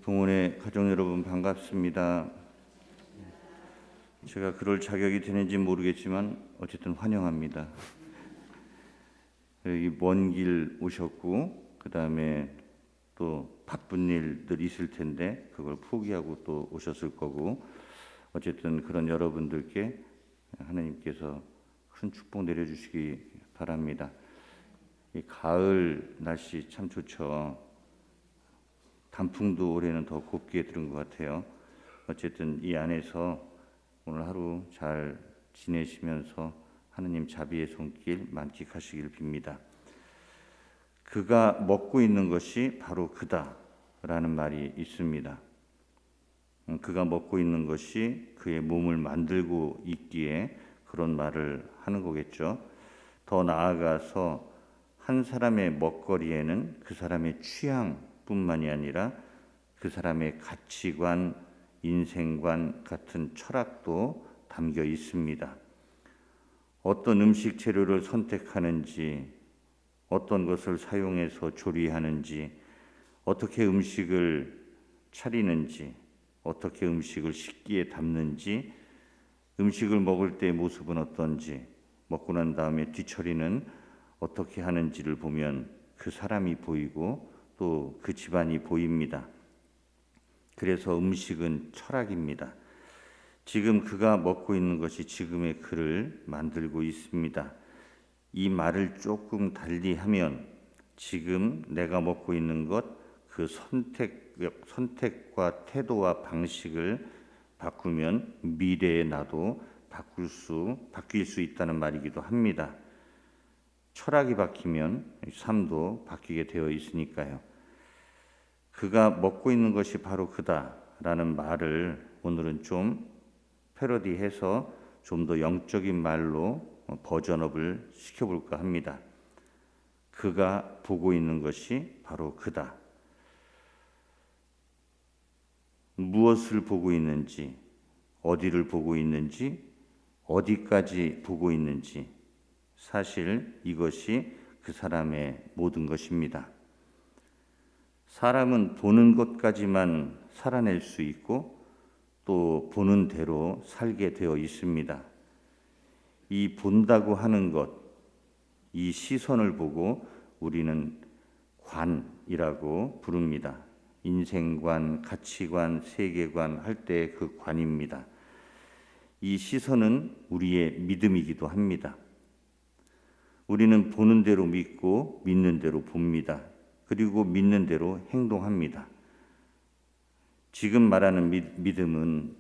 봉헌의 가족 여러분 반갑습니다. 제가 그럴 자격이 되는지 모르겠지만 어쨌든 환영합니다. 먼 길 오셨고 그 다음에 또 바쁜 일들 있을 텐데 그걸 포기하고 또 오셨을 거고 어쨌든 그런 여러분들께 하나님께서 큰 축복 내려주시기 바랍니다. 이 가을 날씨 참 좋죠. 단풍도 올해는 더 곱게 들은 것 같아요. 어쨌든 이 안에서 오늘 하루 잘 지내시면서 하느님 자비의 손길 만끽하시길 빕니다. 그가 먹고 있는 것이 바로 그다라는 말이 있습니다. 그가 먹고 있는 것이 그의 몸을 만들고 있기에 그런 말을 하는 거겠죠. 더 나아가서 한 사람의 먹거리에는 그 사람의 취향뿐만이 아니라 그 사람의 가치관, 인생관 같은 철학도 담겨 있습니다. 어떤 음식 재료를 선택하는지, 어떤 것을 사용해서 조리하는지, 어떻게 음식을 차리는지, 어떻게 음식을 식기에 담는지, 음식을 먹을 때의 모습은 어떤지, 먹고 난 다음에 뒤처리는 어떻게 하는지를 보면 그 사람이 보이고 또 그 집안이 보입니다. 그래서 음식은 철학입니다. 지금 그가 먹고 있는 것이 지금의 그를 만들고 있습니다. 이 말을 조금 달리하면 지금 내가 먹고 있는 것, 그 선택과 태도와 방식을 바꾸면 미래의 나도 바뀔 수 있다는 말이기도 합니다. 철학이 바뀌면 삶도 바뀌게 되어 있으니까요. 그가 먹고 있는 것이 바로 그다라는 말을 오늘은 좀 패러디해서 좀 더 영적인 말로 버전업을 시켜볼까 합니다. 그가 보고 있는 것이 바로 그다. 무엇을 보고 있는지, 어디를 보고 있는지, 어디까지 보고 있는지, 사실 이것이 그 사람의 모든 것입니다. 사람은 보는 것까지만 살아낼 수 있고 또 보는 대로 살게 되어 있습니다. 이 본다고 하는 것, 이 시선을 보고 우리는 관이라고 부릅니다. 인생관, 가치관, 세계관 할 때 그 관입니다. 이 시선은 우리의 믿음이기도 합니다. 우리는 보는 대로 믿고 믿는 대로 봅니다. 그리고 믿는 대로 행동합니다. 지금 말하는 믿음은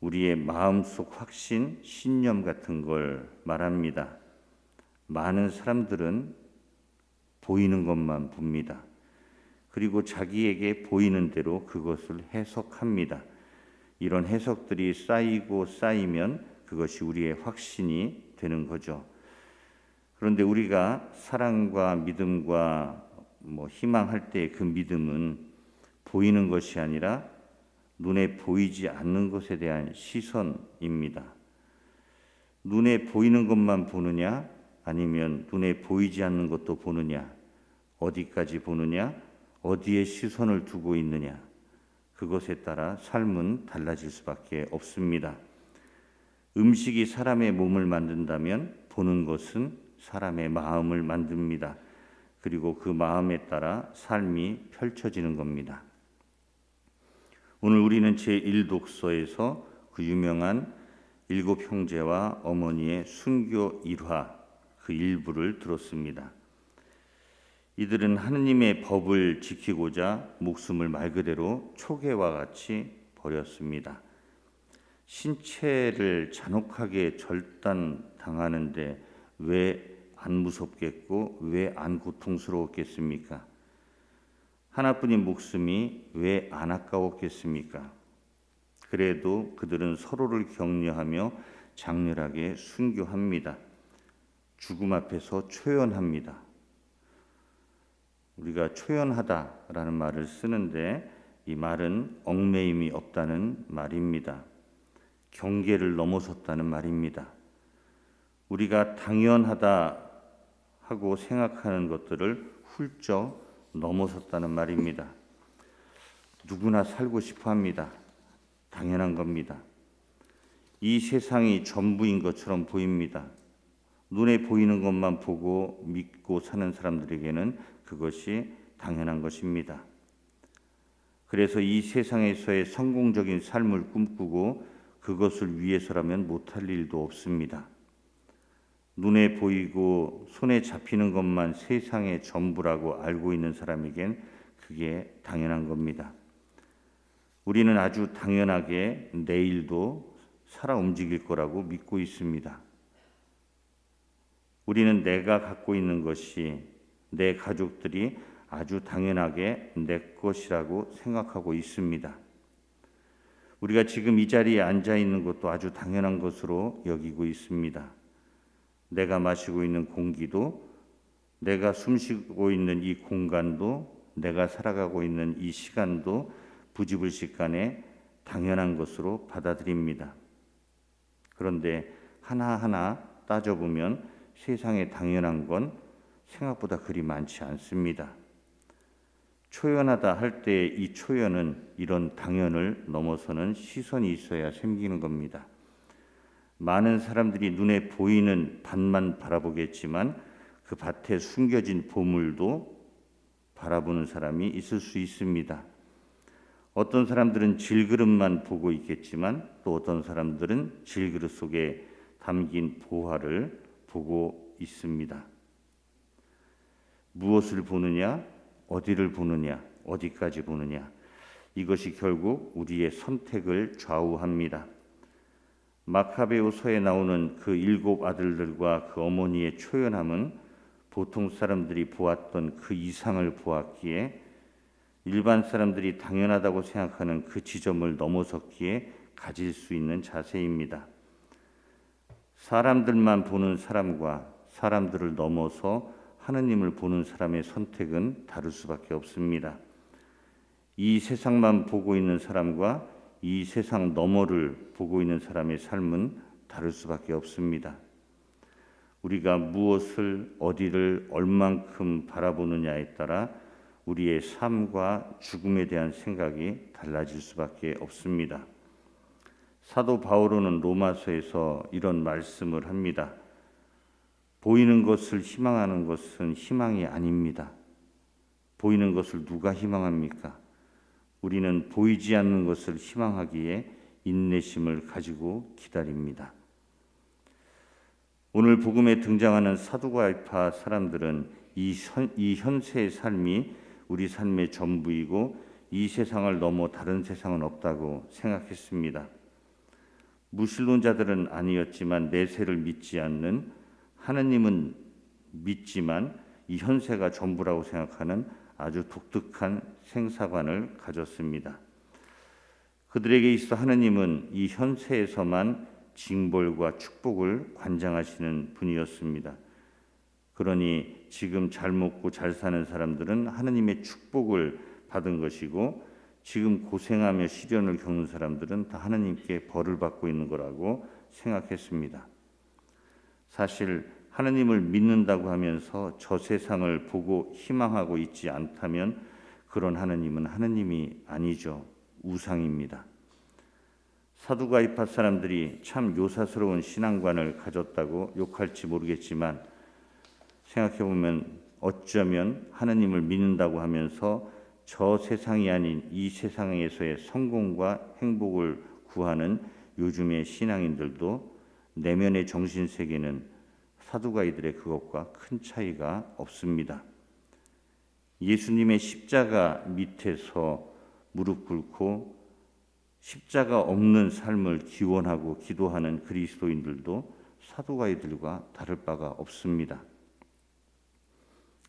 우리의 마음속 확신, 신념 같은 걸 말합니다. 많은 사람들은 보이는 것만 봅니다. 그리고 자기에게 보이는 대로 그것을 해석합니다. 이런 해석들이 쌓이고 쌓이면 그것이 우리의 확신이 되는 거죠. 그런데 우리가 사랑과 믿음과 희망할 때 그 믿음은 보이는 것이 아니라 눈에 보이지 않는 것에 대한 시선입니다. 눈에 보이는 것만 보느냐 아니면 눈에 보이지 않는 것도 보느냐, 어디까지 보느냐, 어디에 시선을 두고 있느냐, 그것에 따라 삶은 달라질 수밖에 없습니다. 음식이 사람의 몸을 만든다면 보는 것은 사람의 마음을 만듭니다. 그리고 그 마음에 따라 삶이 펼쳐지는 겁니다. 오늘 우리는 제1독서에서 그 유명한 7 형제와 어머니의 순교 일화 그 일부를 들었습니다. 이들은 하느님의 법을 지키고자 목숨을 말 그대로 초계와 같이 버렸습니다. 신체를 잔혹하게 절단당하는데 왜 안 무섭겠고 왜 안 고통스러웠겠습니까? 하나뿐인 목숨이 왜 안 아까웠겠습니까? 그래도 그들은 서로를 격려하며 장렬하게 순교합니다. 죽음 앞에서 초연합니다. 우리가 초연하다라는 말을 쓰는데 이 말은 얽매임이 없다는 말입니다. 경계를 넘어섰다는 말입니다. 우리가 당연하다 하고 생각하는 것들을 훌쩍 넘어섰다는 말입니다. 누구나 살고 싶어 합니다. 당연한 겁니다. 이 세상이 전부인 것처럼 보입니다. 눈에 보이는 것만 보고 믿고 사는 사람들에게는 그것이 당연한 것입니다. 그래서 이 세상에서의 성공적인 삶을 꿈꾸고 그것을 위해서라면 못할 일도 없습니다. 눈에 보이고 손에 잡히는 것만 세상의 전부라고 알고 있는 사람에겐 그게 당연한 겁니다. 우리는 아주 당연하게 내일도 살아 움직일 거라고 믿고 있습니다. 우리는 내가 갖고 있는 것이 내 가족들이 아주 당연하게 내 것이라고 생각하고 있습니다. 우리가 지금 이 자리에 앉아 있는 것도 아주 당연한 것으로 여기고 있습니다. 내가 마시고 있는 공기도, 내가 숨쉬고 있는 이 공간도, 내가 살아가고 있는 이 시간도 부지불식간에 당연한 것으로 받아들입니다. 그런데 하나하나 따져보면 세상에 당연한 건 생각보다 그리 많지 않습니다. 초연하다 할 때 이 초연은 이런 당연을 넘어서는 시선이 있어야 생기는 겁니다. 많은 사람들이 눈에 보이는 밭만 바라보겠지만 그 밭에 숨겨진 보물도 바라보는 사람이 있을 수 있습니다. 어떤 사람들은 질그릇만 보고 있겠지만 또 어떤 사람들은 질그릇 속에 담긴 보화를 보고 있습니다. 무엇을 보느냐, 어디를 보느냐, 어디까지 보느냐, 이것이 결국 우리의 선택을 좌우합니다. 마카베오서에 나오는 그 7 아들들과 그 어머니의 초연함은 보통 사람들이 보았던 그 이상을 보았기에 일반 사람들이 당연하다고 생각하는 그 지점을 넘어섰기에 가질 수 있는 자세입니다. 사람들만 보는 사람과 사람들을 넘어서 하느님을 보는 사람의 선택은 다를 수밖에 없습니다. 이 세상만 보고 있는 사람과 이 세상 너머를 보고 있는 사람의 삶은 다를 수밖에 없습니다. 우리가 무엇을 어디를 얼만큼 바라보느냐에 따라 우리의 삶과 죽음에 대한 생각이 달라질 수밖에 없습니다. 사도 바오로는 로마서에서 이런 말씀을 합니다. 보이는 것을 희망하는 것은 희망이 아닙니다. 보이는 것을 누가 희망합니까? 우리는 보이지 않는 것을 희망하기에 인내심을 가지고 기다립니다. 오늘 복음에 등장하는 사두가이파 사람들은 이 현세의 삶이 우리 삶의 전부이고 이 세상을 넘어 다른 세상은 없다고 생각했습니다. 무신론자들은 아니었지만 내세를 믿지 않는, 하느님은 믿지만 이 현세가 전부라고 생각하는 아주 독특한 생사관을 가졌습니다. 그들에게 있어 하느님은 이 현세에서만 징벌과 축복을 관장하시는 분이었습니다. 그러니 지금 잘 먹고 잘 사는 사람들은 하느님의 축복을 받은 것이고 지금 고생하며 시련을 겪는 사람들은 다 하느님께 벌을 받고 있는 거라고 생각했습니다. 사실 하느님을 믿는다고 하면서 저 세상을 보고 희망하고 있지 않다면 그런 하느님은 하느님이 아니죠. 우상입니다. 사두가이파 사람들이 참 요사스러운 신앙관을 가졌다고 욕할지 모르겠지만 생각해보면 어쩌면 하느님을 믿는다고 하면서 저 세상이 아닌 이 세상에서의 성공과 행복을 구하는 요즘의 신앙인들도 내면의 정신세계는 사두가이들의 그것과 큰 차이가 없습니다. 예수님의 십자가 밑에서 무릎 꿇고 십자가 없는 삶을 기원하고 기도하는 그리스도인들도 사두가이들과 다를 바가 없습니다.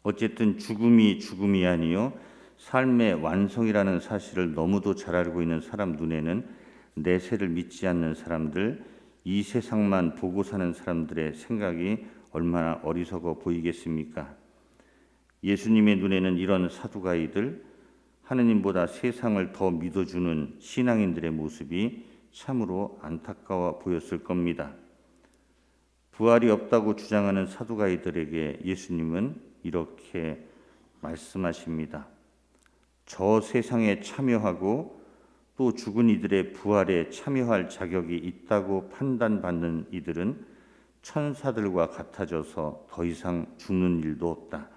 어쨌든 죽음이 아니요 삶의 완성이라는 사실을 너무도 잘 알고 있는 사람 눈에는 내세를 믿지 않는 사람들, 이 세상만 보고 사는 사람들의 생각이 얼마나 어리석어 보이겠습니까? 예수님의 눈에는 이런 사두가이들, 하느님보다 세상을 더 믿어주는 신앙인들의 모습이 참으로 안타까워 보였을 겁니다. 부활이 없다고 주장하는 사두가이들에게 예수님은 이렇게 말씀하십니다. 저 세상에 참여하고 또 죽은 이들의 부활에 참여할 자격이 있다고 판단받는 이들은 천사들과 같아져서 더 이상 죽는 일도 없다.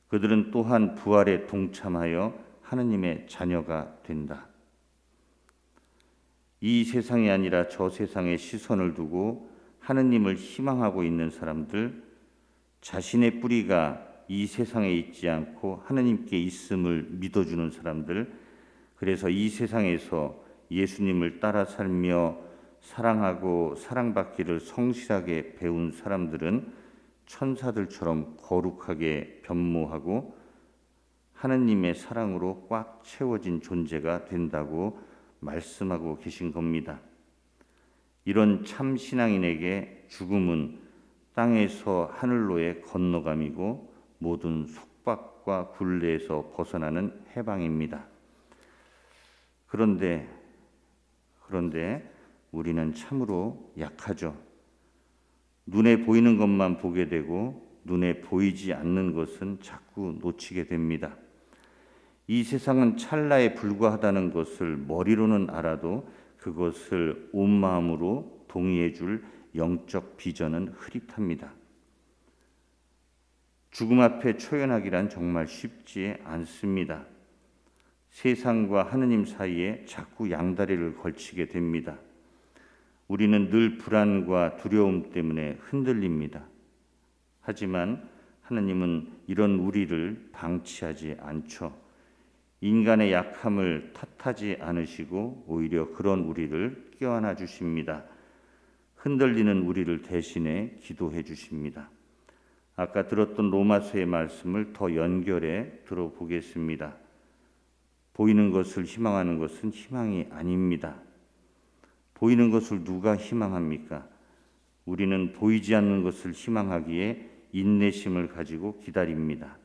그들은 또한 부활에 동참하여 하느님의 자녀가 된다. 이 세상이 아니라 저 세상에 시선을 두고 하느님을 희망하고 있는 사람들, 자신의 뿌리가 이 세상에 있지 않고 하느님께 있음을 믿어주는 사람들, 그래서 이 세상에서 예수님을 따라 살며 사랑하고 사랑받기를 성실하게 배운 사람들은 천사들처럼 거룩하게 변모하고 하느님의 사랑으로 꽉 채워진 존재가 된다고 말씀하고 계신 겁니다. 이런 참 신앙인에게 죽음은 땅에서 하늘로의 건너감이고 모든 속박과 굴레에서 벗어나는 해방입니다. 그런데 우리는 참으로 약하죠. 눈에 보이는 것만 보게 되고 눈에 보이지 않는 것은 자꾸 놓치게 됩니다. 이 세상은 찰나에 불과하다는 것을 머리로는 알아도 그것을 온 마음으로 동의해 줄 영적 비전은 흐릿합니다. 죽음 앞에 초연하기란 정말 쉽지 않습니다. 세상과 하느님 사이에 자꾸 양다리를 걸치게 됩니다. 우리는 늘 불안과 두려움 때문에 흔들립니다. 하지만 하느님은 이런 우리를 방치하지 않죠. 인간의 약함을 탓하지 않으시고 오히려 그런 우리를 껴안아 주십니다. 흔들리는 우리를 대신해 기도해 주십니다. 아까 들었던 로마서의 말씀을 더 연결해 들어보겠습니다. 보이는 것을 희망하는 것은 희망이 아닙니다. 보이는 것을 누가 희망합니까? 우리는 보이지 않는 것을 희망하기에 인내심을 가지고 기다립니다.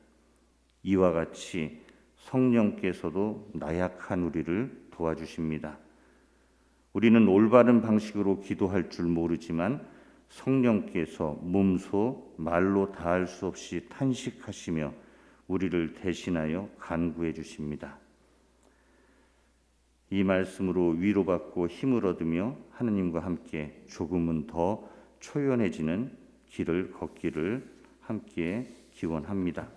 이와 같이 성령께서도 나약한 우리를 도와주십니다. 우리는 올바른 방식으로 기도할 줄 모르지만 성령께서 몸소 말로 다할 수 없이 탄식하시며 우리를 대신하여 간구해 주십니다. 이 말씀으로 위로받고 힘을 얻으며 하느님과 함께 조금은 더 초연해지는 길을 걷기를 함께 기원합니다.